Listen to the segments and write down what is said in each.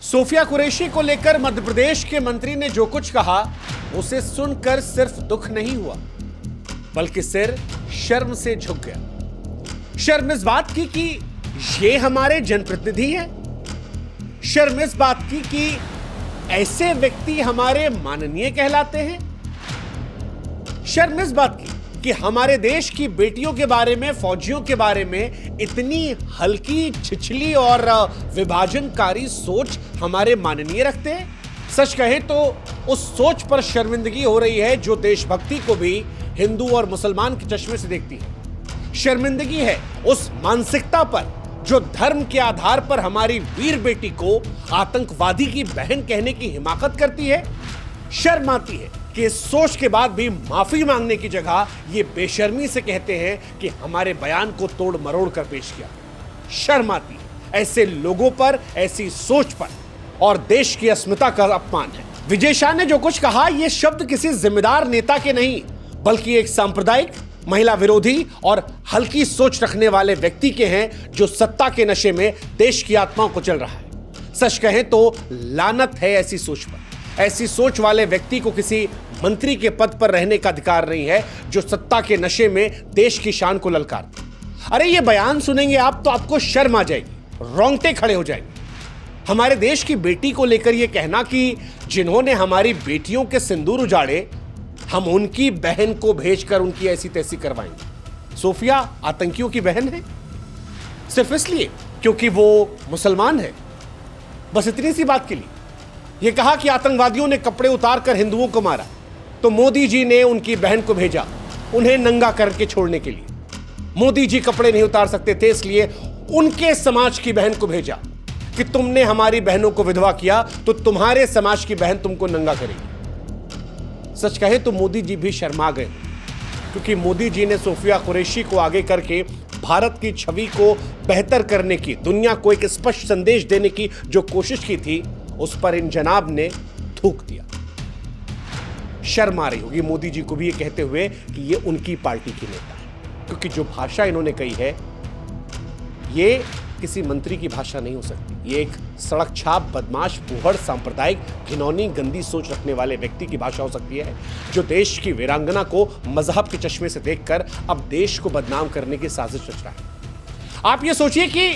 Sophia Qureshi को लेकर मध्य प्रदेश के मंत्री ने जो कुछ कहा उसे सुनकर सिर्फ दुख नहीं हुआ बल्कि सिर शर्म से झुक गया। शर्म इस बात की कि ये हमारे जनप्रतिनिधि हैं, शर्म इस बात की कि ऐसे व्यक्ति हमारे माननीय कहलाते हैं, शर्म इस बात की कि हमारे देश की बेटियों के बारे में, फौजियों के बारे में इतनी हल्की, छिछली और विभाजनकारी सोच हमारे माननीय रखते हैं। सच कहें तो उस सोच पर शर्मिंदगी हो रही है जो देशभक्ति को भी हिंदू और मुसलमान के चश्मे से देखती है। शर्मिंदगी है उस मानसिकता पर जो धर्म के आधार पर हमारी वीर बेटी को आतंकवादी की बहन कहने की हिमाकत करती है। शर्म आती है कि इस सोच के बाद भी माफी मांगने की जगह ये बेशर्मी से कहते हैं कि हमारे बयान को तोड़ मरोड़ कर पेश किया। शर्म आती है ऐसे लोगों पर, ऐसी सोच पर, और देश की अस्मिता का अपमान है। विजय शाह ने जो कुछ कहा ये शब्द किसी जिम्मेदार नेता के नहीं बल्कि एक सांप्रदायिक, महिला विरोधी और हल्की सोच रखने वाले व्यक्ति के हैं जो सत्ता के नशे में देश की आत्माओं को चल रहा है। सच कहें तो लानत है ऐसी सोच पर। ऐसी सोच वाले व्यक्ति को किसी मंत्री के पद पर रहने का अधिकार नहीं है जो सत्ता के नशे में देश की शान को ललकारते। अरे ये बयान सुनेंगे आप तो आपको शर्म आ जाएगी, रोंगटे खड़े हो जाएंगे। हमारे देश की बेटी को लेकर यह कहना कि जिन्होंने हमारी बेटियों के सिंदूर उजाड़े हम उनकी बहन को भेजकर उनकी ऐसी तैसी करवाएंगे। सोफिया आतंकियों की बहन है सिर्फ इसलिए क्योंकि वो मुसलमान है, बस इतनी सी बात के लिए। यह कहा कि आतंकवादियों ने कपड़े उतारकर हिंदुओं को मारा तो मोदी जी ने उनकी बहन को भेजा उन्हें नंगा करके छोड़ने के लिए। मोदी जी कपड़े नहीं उतार सकते थे इसलिए उनके समाज की बहन को भेजा कि तुमने हमारी बहनों को विधवा किया तो तुम्हारे समाज की बहन तुमको नंगा करेगी। सच कहे तो मोदी जी भी शर्मा गए क्योंकि मोदी जी ने सोफिया कुरैशी को आगे करके भारत की छवि को बेहतर करने की, दुनिया को एक स्पष्ट संदेश देने की जो कोशिश की थी उस पर इन जनाब ने थूक दिया। शर्म आ रही होगी मोदी जी को भी ये कहते हुए कि ये उनकी पार्टी की नेता है, क्योंकि जो भाषा इन्होंने कही है ये किसी मंत्री की भाषा नहीं हो सकती। ये एक सड़क छाप, बदमाश, फूहड़, सांप्रदायिक, घिनौनी, गंदी सोच रखने वाले व्यक्ति की भाषा हो सकती है जो देश की वीरांगना को मजहब के चश्मे से देखकर अब देश को बदनाम करने की साजिश रच रहा है। आप ये सोचिए कि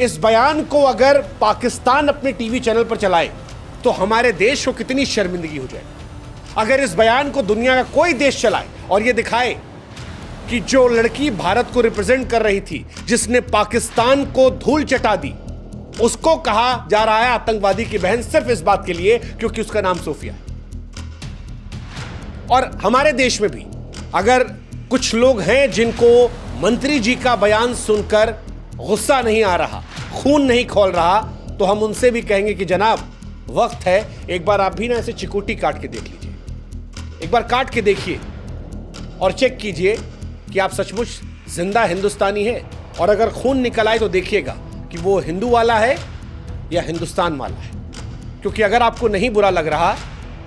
इस बयान को अगर पाकिस्तान अपने टीवी चैनल पर चलाए तो हमारे देश को कितनी शर्मिंदगी हो जाए। अगर इस बयान को दुनिया का कोई देश चलाए और यह दिखाए कि जो लड़की भारत को रिप्रेजेंट कर रही थी, जिसने पाकिस्तान को धूल चटा दी, उसको कहा जा रहा है आतंकवादी की बहन सिर्फ इस बात के लिए क्योंकि उसका नाम सोफिया है। और हमारे देश में भी अगर कुछ लोग हैं जिनको मंत्री जी का बयान सुनकर गुस्सा नहीं आ रहा, खून नहीं खौल रहा, तो हम उनसे भी कहेंगे कि जनाब वक्त है एक बार आप भी ना ऐसे चिकोटी काट के देख लीजिए। एक बार काट के देखिए और चेक कीजिए कि आप सचमुच जिंदा हिंदुस्तानी है। और अगर खून निकल आए तो देखिएगा कि वो हिंदू वाला है या हिंदुस्तान वाला है। क्योंकि अगर आपको नहीं बुरा लग रहा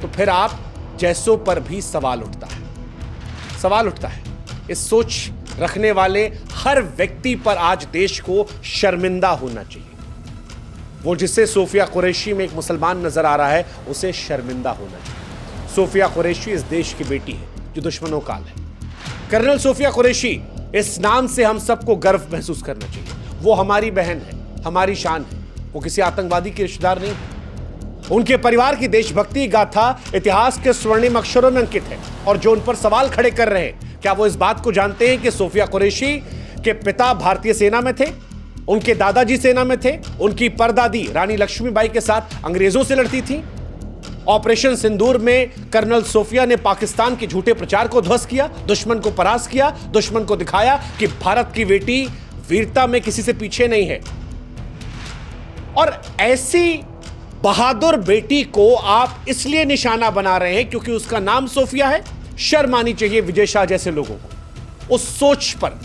तो फिर आप जैसों पर भी सवाल उठता है। इस सोच रखने वाले हर व्यक्ति पर आज देश को शर्मिंदा होना चाहिए। वो जिसे सोफिया कुरैशी में एक मुसलमान नजर आ रहा है उसे शर्मिंदा होना चाहिए। सोफिया कुरैशी इस देश की बेटी है जो दुश्मनों काल है। कर्नल सोफिया कुरैशी, इस नाम से हम सबको गर्व महसूस करना चाहिए। वो हमारी बहन है, हमारी शान है। वो किसी आतंकवादी के रिश्तेदार नहीं है। उनके परिवार की देशभक्ति गाथा इतिहास के स्वर्णिम अक्षरों में अंकित है। और जो उन पर सवाल खड़े कर रहे हैं, क्या वो इस बात को जानते हैं कि सोफिया कुरैशी के पिता भारतीय सेना में थे, उनके दादाजी सेना में थे, उनकी परदादी रानी लक्ष्मीबाई के साथ अंग्रेजों से लड़ती थी। ऑपरेशन सिंदूर में कर्नल सोफिया ने पाकिस्तान के झूठे प्रचार को ध्वस्त किया, दुश्मन को परास्त किया, दुश्मन को दिखाया कि भारत की बेटी वीरता में किसी से पीछे नहीं है। और ऐसी बहादुर बेटी को आप इसलिए निशाना बना रहे हैं क्योंकि उसका नाम सोफिया है। शर्म आनी चाहिए विजय शाह जैसे लोगों को उस सोच पर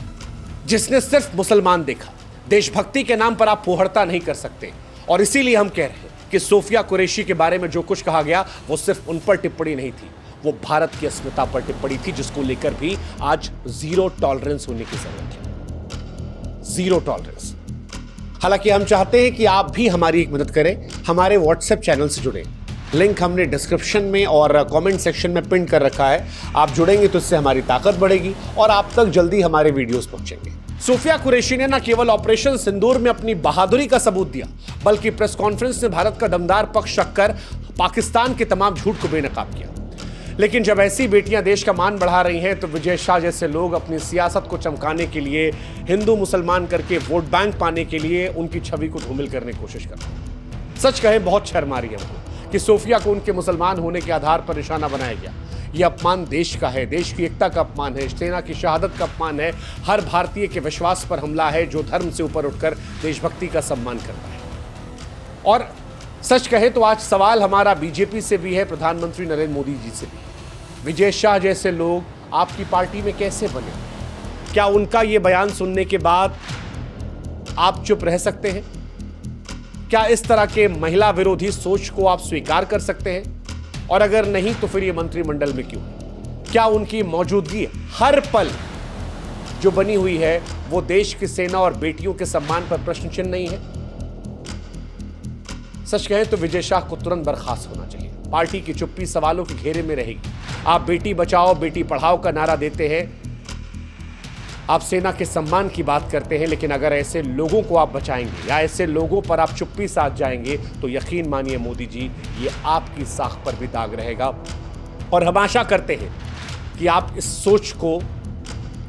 जिसने सिर्फ मुसलमान देखा। देशभक्ति के नाम पर आप फुहड़ता नहीं कर सकते। और इसीलिए हम कह रहे हैं कि सोफिया कुरैशी के बारे में जो कुछ कहा गया वो सिर्फ उन पर टिप्पणी नहीं थी, वो भारत की अस्मिता पर टिप्पणी थी जिसको लेकर भी आज जीरो टॉलरेंस होने की जरूरत है। Zero tolerance. हालांकि हम चाहते हैं कि आप भी हमारी एक मदद करें, हमारे व्हाट्सएप चैनल से जुड़ें। लिंक हमने डिस्क्रिप्शन में और कमेंट सेक्शन में पिन कर रखा है। आप जुड़ेंगे तो इससे हमारी ताकत बढ़ेगी और आप तक जल्दी हमारे वीडियोस पहुंचेंगे। सूफिया कुरैशी ने न केवल ऑपरेशन सिंदूर में अपनी बहादुरी का सबूत दिया, बल्कि प्रेस कॉन्फ्रेंस में भारत का दमदार पक्ष रखकर पाकिस्तान के तमाम झूठ को बेनकाब किया। लेकिन जब ऐसी बेटियां देश का मान बढ़ा रही हैं तो विजय शाह जैसे लोग अपनी सियासत को चमकाने के लिए, हिंदू मुसलमान करके वोट बैंक पाने के लिए उनकी छवि को धूमिल करने की कोशिश कर रहे हैं। सच कहें, बहुत शर्म आ रही है हमको कि सूफिया को उनके मुसलमान होने के आधार पर निशाना बनाया गया। यह अपमान देश का है, देश की एकता का अपमान है, सेना की शहादत का अपमान है, हर भारतीय के विश्वास पर हमला है जो धर्म से ऊपर उठकर देशभक्ति का सम्मान करता है। और सच कहे तो आज सवाल हमारा बीजेपी से भी है, प्रधानमंत्री नरेंद्र मोदी जी से भी। विजय शाह जैसे लोग आपकी पार्टी में कैसे बने? क्या उनका ये बयान सुनने के बाद आप चुप रह सकते हैं? क्या इस तरह के महिला विरोधी सोच को आप स्वीकार कर सकते हैं? और अगर नहीं तो फिर ये मंत्रिमंडल में क्यों? क्या उनकी मौजूदगी हर पल जो बनी हुई है वो देश की सेना और बेटियों के सम्मान पर प्रश्न चिन्ह नहीं है? सच कहें तो विजय शाह को तुरंत बर्खास्त होना चाहिए। पार्टी की चुप्पी सवालों के घेरे में रहेगी। आप बेटी बचाओ बेटी पढ़ाओ का नारा देते हैं, आप सेना के सम्मान की बात करते हैं, लेकिन अगर ऐसे लोगों को आप बचाएंगे या ऐसे लोगों पर आप चुप्पी साध जाएंगे तो यकीन मानिए मोदी जी, ये आपकी साख पर भी दाग रहेगा। और हम आशा करते हैं कि आप इस सोच को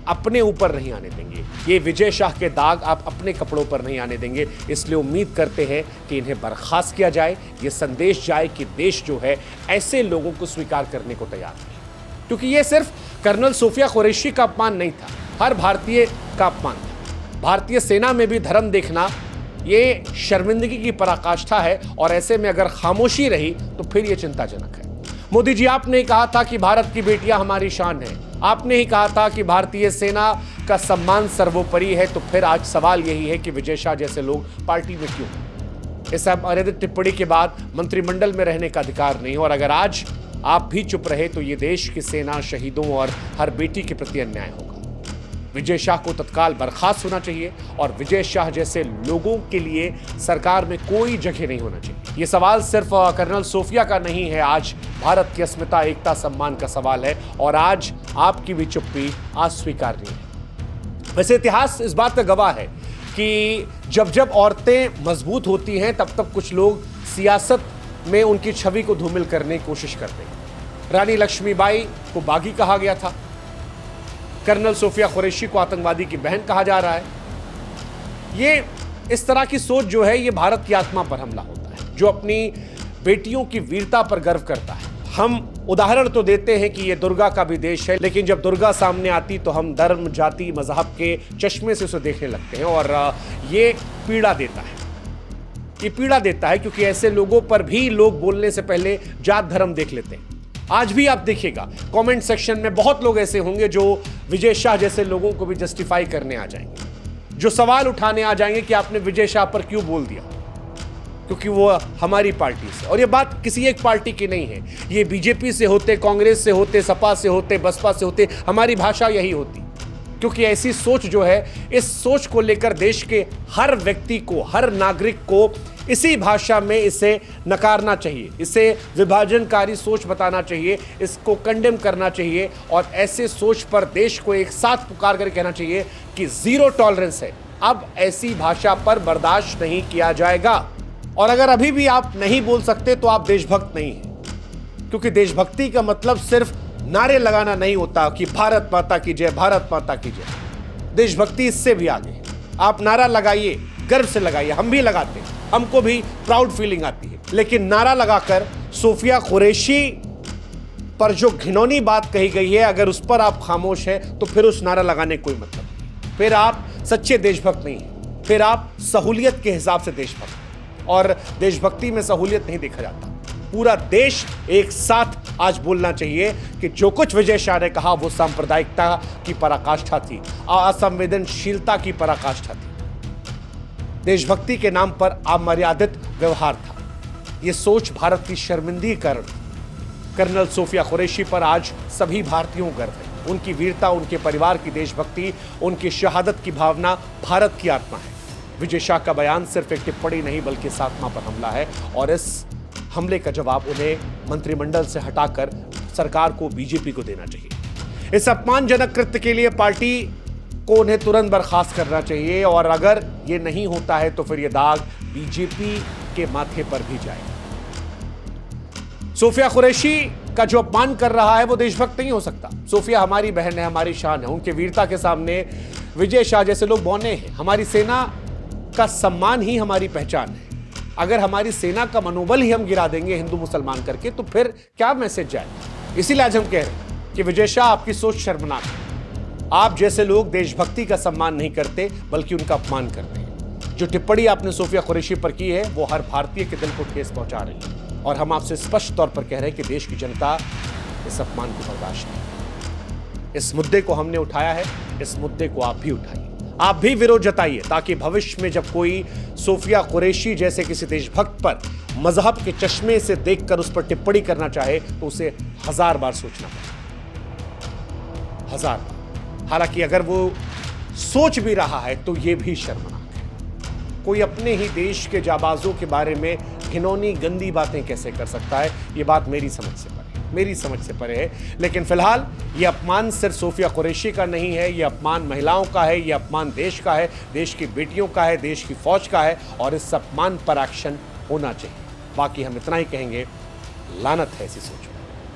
अपने ऊपर नहीं आने देंगे, ये विजय शाह के दाग आप अपने कपड़ों पर नहीं आने देंगे। इसलिए उम्मीद करते हैं कि इन्हें बर्खास्त किया जाए, ये संदेश जाए कि देश जो है ऐसे लोगों को स्वीकार करने को तैयार है। क्योंकि ये सिर्फ कर्नल सूफिया कुरैशी का अपमान नहीं था, हर भारतीय का अपमान था। भारतीय सेना में भी धर्म देखना ये शर्मिंदगी की पराकाष्ठा है और ऐसे में अगर खामोशी रही तो फिर ये चिंताजनक है। मोदी जी, आपने कहा था कि भारत की बेटियां हमारी शान है, आपने ही कहा था कि भारतीय सेना का सम्मान सर्वोपरि है, तो फिर आज सवाल यही है कि विजय शाह जैसे लोग पार्टी में क्यों? इस अनैतिक टिप्पणी के बाद मंत्रिमंडल में रहने का अधिकार नहीं, और अगर आज आप भी चुप रहे तो ये देश की सेना, शहीदों और हर बेटी के प्रति अन्याय होगा। विजय शाह को तत्काल बर्खास्त होना चाहिए और विजय शाह जैसे लोगों के लिए सरकार में कोई जगह नहीं होना चाहिए। ये सवाल सिर्फ कर्नल सूफिया का नहीं है, आज भारत की अस्मिता, एकता, सम्मान का सवाल है और आज आपकी भी चुप्पी आज स्वीकार्य है। वैसे इतिहास इस बात का गवाह है कि जब जब औरतें मजबूत होती हैं तब तब कुछ लोग सियासत में उनकी छवि को धूमिल करने की कोशिश करते हैं। रानी लक्ष्मीबाई को बागी कहा गया था, कर्नल सूफिया कुरैशी को आतंकवादी की बहन कहा जा रहा है। ये इस तरह की सोच जो है ये भारत की आत्मा पर हमला होता है, जो अपनी बेटियों की वीरता पर गर्व करता है। हम उदाहरण तो देते हैं कि ये दुर्गा का भी देश है, लेकिन जब दुर्गा सामने आती तो हम धर्म, जाति, मजहब के चश्मे से उसे देखने लगते हैं और ये पीड़ा देता है। ये पीड़ा देता है क्योंकि ऐसे लोगों पर भी लोग बोलने से पहले जात धर्म देख लेते हैं। आज भी आप देखिएगा कमेंट सेक्शन में बहुत लोग ऐसे होंगे जो विजय शाह जैसे लोगों को भी जस्टिफाई करने आ जाएंगे, जो सवाल उठाने आ जाएंगे कि आपने विजय शाह पर क्यों बोल दिया, क्योंकि वो हमारी पार्टी से। और ये बात किसी एक पार्टी की नहीं है, ये बीजेपी से होते, कांग्रेस से होते, सपा से होते, बसपा से होते, हमारी भाषा यही होती। क्योंकि ऐसी सोच जो है, इस सोच को लेकर देश के हर व्यक्ति को, हर नागरिक को इसी भाषा में इसे नकारना चाहिए, इसे विभाजनकारी सोच बताना चाहिए, इसको कंडेम करना चाहिए और ऐसे सोच पर देश को एक साथ पुकार कर कहना चाहिए कि जीरो टॉलरेंस है। अब ऐसी भाषा पर बर्दाश्त नहीं किया जाएगा। और अगर अभी भी आप नहीं बोल सकते तो आप देशभक्त नहीं हैं, क्योंकि देशभक्ति का मतलब सिर्फ नारे लगाना नहीं होता कि भारत माता की जय, भारत माता की जय। देशभक्ति इससे भी आगे। आप नारा लगाइए, गर्व से लगाइए, हम भी लगाते हैं, हमको भी प्राउड फीलिंग आती है, लेकिन नारा लगाकर सूफिया कुरैशी पर जो घिनौनी बात कही गई है, अगर उस पर आप खामोश हैं तो फिर उस नारा लगाने कोई मतलब नहीं। फिर आप सच्चे देशभक्त नहीं हैं, फिर आप सहूलियत के हिसाब से देशभक्त हैं। और देशभक्ति में सहूलियत नहीं देखा जाता। पूरा देश एक साथ आज बोलना चाहिए कि जो कुछ विजय शाह ने कहा वो सांप्रदायिकता की पराकाष्ठा थी, असंवेदनशीलता की पराकाष्ठा थी, देशभक्ति के नाम पर अमर्यादित व्यवहार था। ये सोच भारत की शर्मिंदगी कर कर्नल सूफिया कुरैशी पर आज सभी भारतीयों को गर्व है। उनकी वीरता, उनके परिवार की देशभक्ति, उनकी शहादत की भावना भारत की आत्मा है। विजय शाह का बयान सिर्फ एक टिप्पणी नहीं बल्कि सातवां पर हमला है और इस हमले का जवाब उन्हें मंत्रिमंडल से हटाकर सरकार को, बीजेपी को देना चाहिए। इस अपमानजनक कृत्य के लिए पार्टी को उन्हें तुरंत बर्खास्त करना चाहिए और अगर यह नहीं होता है तो फिर यह दाग बीजेपी के माथे पर भी जाए। सोफिया कुरैशी का जो अपमान कर रहा है वो देशभक्त नहीं हो सकता। सोफिया हमारी बहन है, हमारी शान है। उनके वीरता के सामने विजय शाह जैसे लोग बौने हैं। हमारी सेना का सम्मान ही हमारी पहचान है। अगर हमारी सेना का मनोबल ही हम गिरा देंगे हिंदू मुसलमान करके तो फिर क्या मैसेज जाएगा। इसीलिए आज हम कह रहे हैं कि विजय शाह, आपकी सोच शर्मनाक है। आप जैसे लोग देशभक्ति का सम्मान नहीं करते बल्कि उनका अपमान करते हैं। जो टिप्पणी आपने सोफिया कुरैशी पर की है वो हर भारतीय के दिल को ठेस पहुंचा रही है और हम आपसे स्पष्ट तौर पर कह रहे हैं कि देश की जनता इस अपमान को बर्दाश्त नहीं। इस मुद्दे को हमने उठाया है, इस मुद्दे को आप भी उठाइए, आप भी विरोध जताइए ताकि भविष्य में जब कोई सोफिया कुरैशी जैसे किसी देशभक्त पर मजहब के चश्मे से देखकर उस पर टिप्पणी करना चाहे तो उसे 1000 बार सोचना पड़े, 1000 बार। हालांकि अगर वो सोच भी रहा है तो यह भी शर्मनाक है। कोई अपने ही देश के जाबाजों के बारे में घिनौनी गंदी बातें कैसे कर सकता है, ये बात मेरी समझ से परे है। लेकिन फिलहाल ये अपमान सिर्फ सोफिया कुरैशी का नहीं है, ये अपमान महिलाओं का है, ये अपमान देश का है, देश की बेटियों का है, देश की फौज का है और इस अपमान पर एक्शन होना चाहिए। बाकी हम इतना ही कहेंगे, लानत है ऐसी सोच।